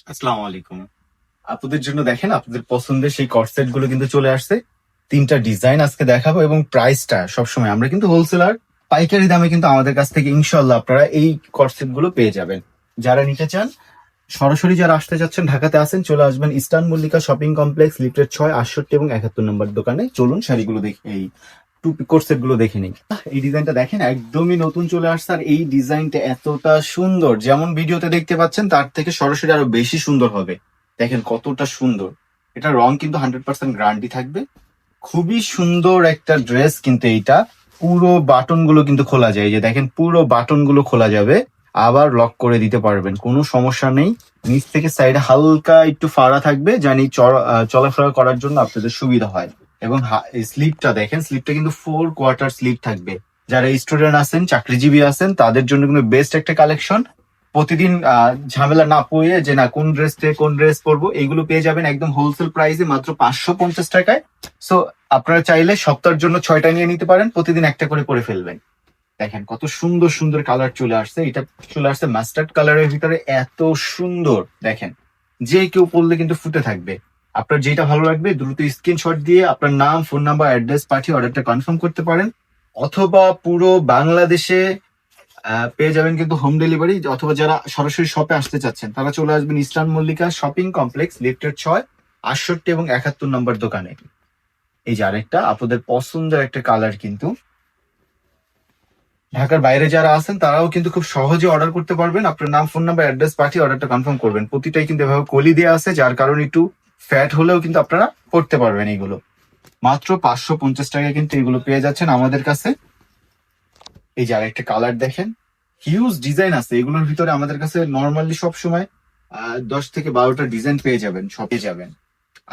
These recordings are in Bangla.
আসসালামু আলাইকুম। আপনাদের জন্য দেখেন আপনাদের পছন্দের সেই কর্সেট গুলো কিন্তু চলে আসছে। ৩টা ডিজাইন আজকে দেখাবো এবং প্রাইসটা সবসময় আমরা কিন্তু হোলসেলার পাইকারি দামে কিন্তু আমাদের কাছ থেকে ইনশাল্লাহ আপনারা এই কর্সেট গুলো পেয়ে যাবেন। যারা নিতে চান সরাসরি যারা আসতে চাচ্ছেন ঢাকাতে আসেন চলে আসবেন eastern Mallika shopping complex lifted ৬, ৬৮ এবং ৭১ নম্বর দোকানে। চলুন শাড়িগুলো দেখি, এই টু কোর্সেট গুলো দেখে নিই। এই ডিজাইনটা দেখেন একদমই নতুন চলে আসছে আর এই ডিজাইনটা এতটা সুন্দর, যেমন ভিডিওতে দেখতে পাচ্ছেন তার থেকে সরাসরি আরো বেশি সুন্দর হবে। দেখেন কতটা সুন্দর, এটা রং কিন্তু 100% গ্যারান্টি থাকবে। খুবই সুন্দর একটা ড্রেস কিন্তু এইটা। পুরো বাটন গুলো কিন্তু খোলা যায়, এই যে দেখেন পুরো বাটন গুলো খোলা যাবে, আবার লক করে দিতে পারবেন, কোনো সমস্যা নেই। নিচ থেকে সাইডে হালকা একটু ফাড়া থাকবে, জানি চলাফেরা করার জন্য আপনাদের সুবিধা হয়। এবং স্লিপটা দেখেন, স্লিপটা কিন্তু 4 কোয়ার্টার স্লিপ থাকবে। যারা স্টুডেন্ট আছেন, চাকরিজীবী আছেন, তাদের জন্য কিন্তু বেস্ট একটা কালেকশন। প্রতিদিন ঝামেলা না পড়ে যে না কোন ড্রেস থেকে কোন ড্রেস পরবো, এগুলো পেয়ে যাবেন একদম হোলসেল প্রাইসে মাত্র 550 টাকায়। সো আপনারা চাইলে সপ্তাহের জন্য 6টা নিয়ে নিতে পারেন, প্রতিদিন একটা করে পরে ফেলবেন। দেখেন কত সুন্দর সুন্দর কালার চলে আসছে, এটা চলে আসছে মাস্টার্ড কালারের ভিতরে, এত সুন্দর দেখেন। যে কেউ পরলে কিন্তু ফুটে থাকবে। আপনার যেটা ভালো লাগবে দ্রুত স্ক্রিনশট দিয়ে আপনার নাম, ফোন নাম্বার, অ্যাড্রেস পাঠিয়ে অর্ডারটা কনফার্ম করতে পারেন। অথবা পুরো বাংলাদেশে পেয়ে যাবেন কিন্তু হোম ডেলিভারি। অথবা যারা সরাসরি শপে আসতে চাচ্ছেন তারা চলে আসবেন eastern Mallika shopping complex lifted ৬, ৬৮ এবং ৭১ নম্বর দোকানে। এই যে আরেকটা আপনাদের পছন্দের একটা কালার, কিন্তু ঢাকার বাইরে যারা আছেন তারাও কিন্তু খুব সহজে অর্ডার করতে পারবেন। আপনার নাম, ফোন নাম্বার, অ্যাড্রেস পাঠিয়ে অর্ডারটা কনফার্ম করবেন। প্রতিটাই কিন্তু এভাবে কলি দেওয়া আছে, যার কারণে একটু ফ্যাট হলেও কিন্তু আপনারা করতে পারবেন। এইগুলো মাত্র 550 টাকায় কিন্তু এগুলো পেয়ে যাচ্ছেন আমাদের কাছে। এই যে আরেকটা কালার দেখেন, হিউজ ডিজাইন আছে এগুলোর ভিতরে। আমাদের কাছে নর্মালি সব সময় 10 থেকে 12টা ডিজাইন পেয়ে যাবেন, শপে যাবেন।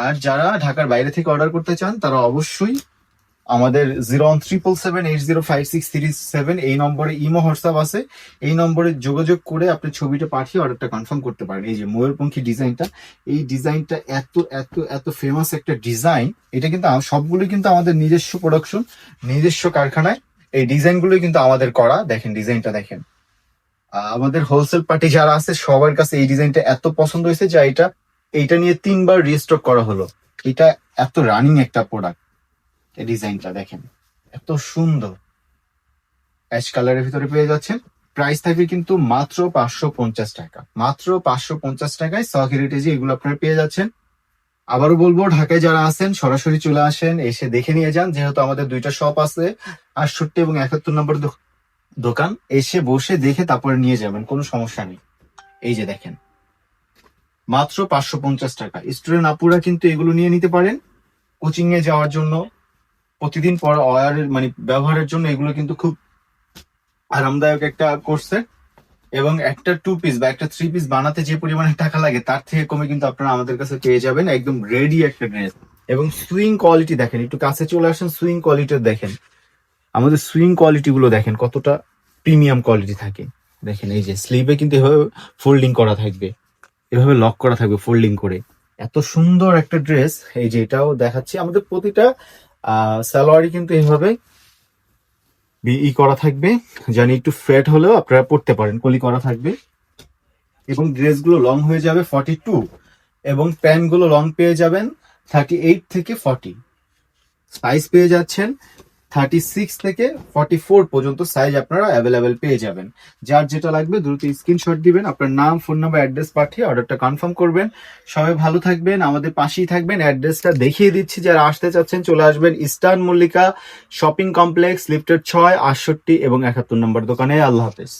আর যারা ঢাকার বাইরে থেকে অর্ডার করতে চান তারা অবশ্যই আমাদের 0on777805637 এই নম্বরে ইমো হোয়াটসঅ্যাপ আছে, এই নম্বরে যোগাযোগ করে আপনি ছবিটা পাঠিয়ে অর্ডারটা কনফার্ম করতে পারেন। এই যে ময়ূরপঙ্খী ডিজাইনটা, এই ডিজাইনটা এত এত এত ফেমাস একটা ডিজাইন। এটা কিন্তু সবগুলো কিন্তু আমাদের নিজস্ব প্রোডাকশন, নিজস্ব কারখানায় এই ডিজাইনগুলো কিন্তু আমাদের করা। দেখেন ডিজাইনটা দেখেন। আমাদের হোলসেল পার্টি যারা আছে সবার কাছে এই ডিজাইনটা এত পছন্দ হয়েছে যে এইটা নিয়ে 3বার রিস্টক করা হলো। এটা এত রানিং একটা প্রোডাক্ট। এই ডিজাইনটা দেখেন এত সুন্দর, অ্যাশ কালারের ভিতরে পেয়ে যাচ্ছেন। প্রাইস থাকবে কিন্তু মাত্র 550 টাকা, মাত্র 550 টাকায় সক হেরিটেজে এগুলো আপনারা পেয়ে যাচ্ছেন। আবারও বলবো, ঢাকায় যারা আছেন সরাসরি চলে আসেন, এসে দেখে নিয়ে যান। যেহেতু আমাদের 2টা শপ আছে, ৬৮ এবং ৭১ নম্বর দোকান। এসে বসে দেখে তারপরে নিয়ে যাবেন, কোনো সমস্যা নেই। এই যে দেখেন মাত্র 550 টাকা। স্টুডেন্ট আপুরা কিন্তু এগুলো নিয়ে নিতে পারেন কোচিং এ যাওয়ার জন্য, প্রতিদিন মানে ব্যবহারের জন্য। এগুলো কিন্তু খুব আরামদায়ক একটা কোর্সে। এবং একটা 2 পিস বা একটা 3 পিস বানাতে যে পরিমাণে টাকা লাগে তার থেকে কমে কিন্তু আপনারা আমাদের কাছে পেয়ে যাবেন একদম রেডি একটা ড্রেস। এবং সুইং কোয়ালিটি দেখেন, একটু কাছে চলে আসেন, সুইং কোয়ালিটি দেখেন। আমাদের সুইং কোয়ালিটি গুলো দেখেন কতটা প্রিমিয়াম কোয়ালিটি থাকে। দেখেন এই যে স্লিভে কিন্তু এভাবে ফোল্ডিং করা থাকবে, এভাবে লক করা থাকবে ফোল্ডিং করে। এত সুন্দর একটা ড্রেস। এই যে এটাও দেখাচ্ছি, আমাদের প্রতিটা সালোয়ারই কিন্তু এইভাবে করা থাকবে, জানি একটু ফ্যাট হলেও আপনারা পড়তে পারেন, কলি করা থাকবে। এবং ড্রেসগুলো লং হয়ে যাবে 42, এবং প্যান্ট গুলো লং পেয়ে যাবেন 38 থেকে 40। সাইজ পেয়ে যাচ্ছেন 36 থেকে 44 পর্যন্ত সাইজ আপনারা অ্যাভেলেবেল পেয়ে যাবেন। যার যেটা লাগবে দ্রুত স্ক্রিনশট দিবেন, আপনার নাম, ফোন নাম্বার, অ্যাড্রেস পাঠিয়ে অর্ডারটা কনফার্ম করবেন। সবাই ভালো থাকবেন, আমাদের পাশেই থাকবেন। অ্যাড্রেসটা দেখিয়ে দিচ্ছি, যারা আসতে চাচ্ছেন চলে আসবেন eastern Mallika shopping complex lifted 6, ৬৮ এবং ৭১ নম্বর দোকানে। আল্লাহ হাফেজ।